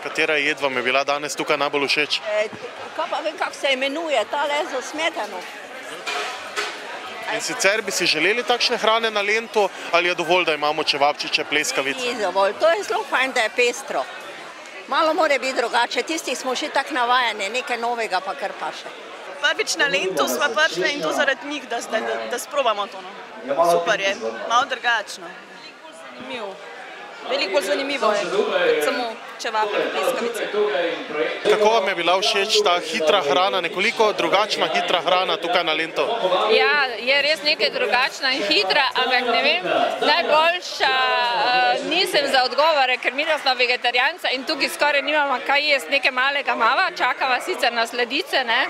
Katera jed vam je bila danes tukaj najbolj všeč? Kaj pa vem, kako se imenuje, tale z smetano. In sicer bi si želeli takšne hrane na Lentu, ali je dovolj, da imamo čevapčiče, pleskavice? Ni dovolj, to je zelo fajn, da je pestro. Malo mora biti drugače, tistih smo še tako navajeni, nekaj novega pa kar pa še. Prvič na Lentu smo prišli in to zaradi njih, da sprobamo to. Super je, malo drugačno. Veliko bolj zanimivo je, kot samo čevapi in pleskavice. Kako vam je bila všeč ta hitra hrana, nekoliko drugačna hitra hrana tukaj na Lentu? Ja, je res nekaj drugačna in hitra, ampak ne vem, najboljša nisem za odgovore, ker mi smo vegetarijanca in tukaj skoraj nimamo kaj jesti, nekaj malega mava, čakava sicer na sladice, ne?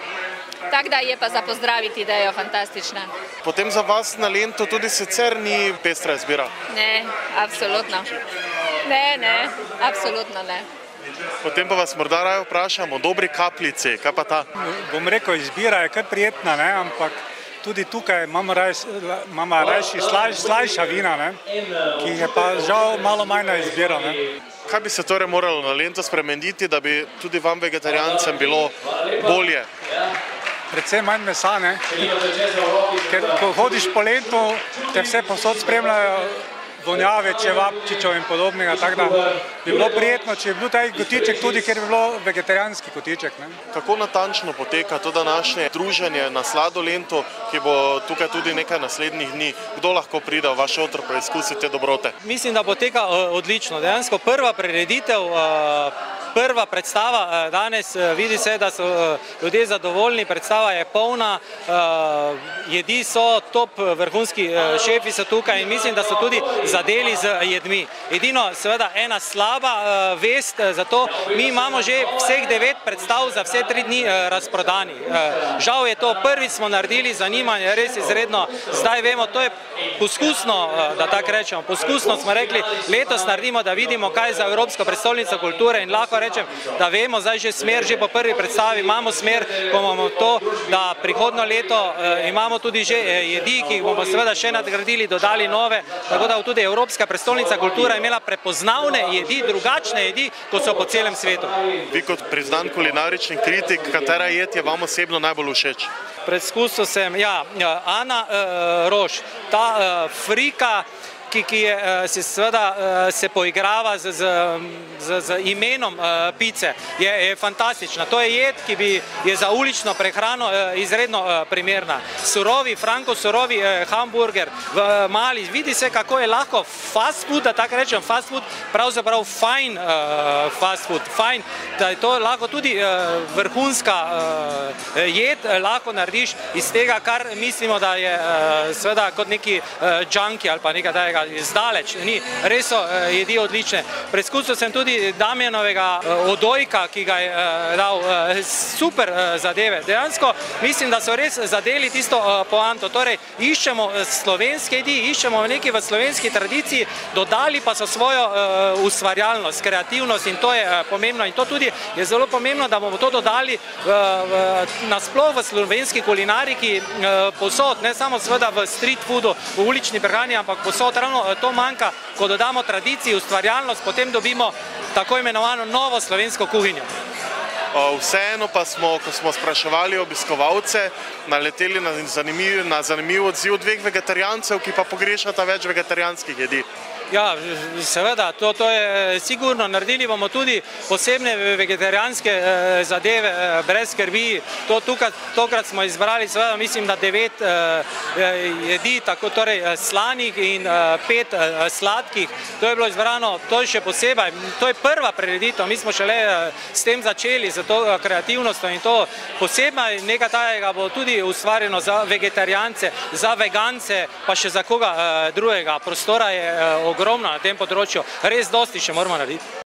Tako da je pa za pozdraviti, da je fantastična. Potem za vas na Lentu tudi sicer ni pestra izbira? Ne, absolutno. Ne, absolutno ne. Potem pa vas morda raje vprašamo, dobri kapljici, kaj pa ta? Bom rekel, izbira je kar prijetna, ne? Ampak tudi tukaj imamo rajši slajša vina, ne? Ki je pa žal malo manj na izbiro. Ne? Kaj bi se torej moralo na Lentu spremeniti, da bi tudi vam vegetarijancem bilo bolje? Predvsem manj mesa, ne? Ker ko hodiš po Lentu, te vse povsod spremljajo vonjave, čevapčičev in podobnega, tako da bi bilo prijetno, če bi bil taj kotiček tudi, ker bi bilo vegetarijanski kotiček. Ne? Kako natančno poteka to današnje druženje na Sladolentu, ki bo tukaj tudi nekaj naslednjih dni? Kdo lahko pride v vaš otrok preizkusiti te dobrote? Mislim, da poteka odlično. Dejansko prva prireditev, prva predstava danes, vidi se, da so ljudje zadovoljni, predstava je polna, jedi so top, vrhunski šefi so tukaj in mislim, da so tudi zadeli z jedmi. Edino, seveda, ena slaba vest, zato mi imamo že vseh 9 predstav za vse 3 dni razprodani. Žal je to, prvič smo naredili, zanimanje res izredno, zdaj vemo, to je poskusno, da tako rečemo, poskusno smo rekli, letos naredimo, da vidimo, kaj je za Evropsko prestolnico kulture in lahko rečem, da vemo, zdaj že smer, že po prvi predstavi imamo smer, ko imamo to, da prihodno leto imamo tudi že jedi, ki jih bomo seveda še nadgradili, dodali nove, tako da tudi Evropska prestolnica kultura imela prepoznavne jedi, drugačne jedi, kot so po celem svetu. Vi kot priznan kulinarični kritik, katera jed je vam osebno najbolj všeč? Preizkusil sem, Ana Roš, ta frika, ki se poigrava z imenom pice, je fantastična. To je jed, ki je za ulično prehrano izredno primerna. Surovi, franko surovi hamburger v mali, vidi se, kako je lahko fast food, da tako rečem, fast food, pravzaprav fajn fast food, fajn, da je to lahko tudi vrhunska jed, lahko narediš iz tega, kar mislimo, da je seveda kot neki junkie ali pa nekaj tajega, zdaleč, res so jedi odlične. Preizkusil sem tudi Damjanovega odojka, ki ga je dal, super zadeve. Dejansko mislim, da so res zadeli tisto poanto. Torej, iščemo slovenske jedi, iščemo nekaj v slovenski tradiciji, dodali pa so svojo ustvarjalnost, kreativnost in to je pomembno. In to tudi je zelo pomembno, da bomo to dodali nasploh v slovenski kulinariki posod, ne samo seveda v street foodu, v ulični prehrani, ampak posod. Ravno to manjka, ko dodamo tradiciji, ustvarjalnost, potem dobimo tako imenovano novo slovensko kuhinjo. Vseeno pa smo, ko smo spraševali obiskovalce, naleteli na zanimiv odziv 2 vegetarijancev, ki pa pogrešata več vegetarijanskih jedi. Ja, seveda, to je sigurno. Naredili bomo tudi posebne vegetarijanske zadeve, brez skrbi. Tokrat smo izbrali, seveda, mislim, da 9 jedi, torej slanih in 5 sladkih. To je bilo izbrano, to je še posebej, to je prva prireditev, mi smo šele s tem začeli, za to kreativnostjo in to posebej nekaj tajega bo tudi ustvarjeno za vegetarijance, za vegance, pa še za koga drugega. Prostora je ogromna na tem področju, res dosti še moramo narediti.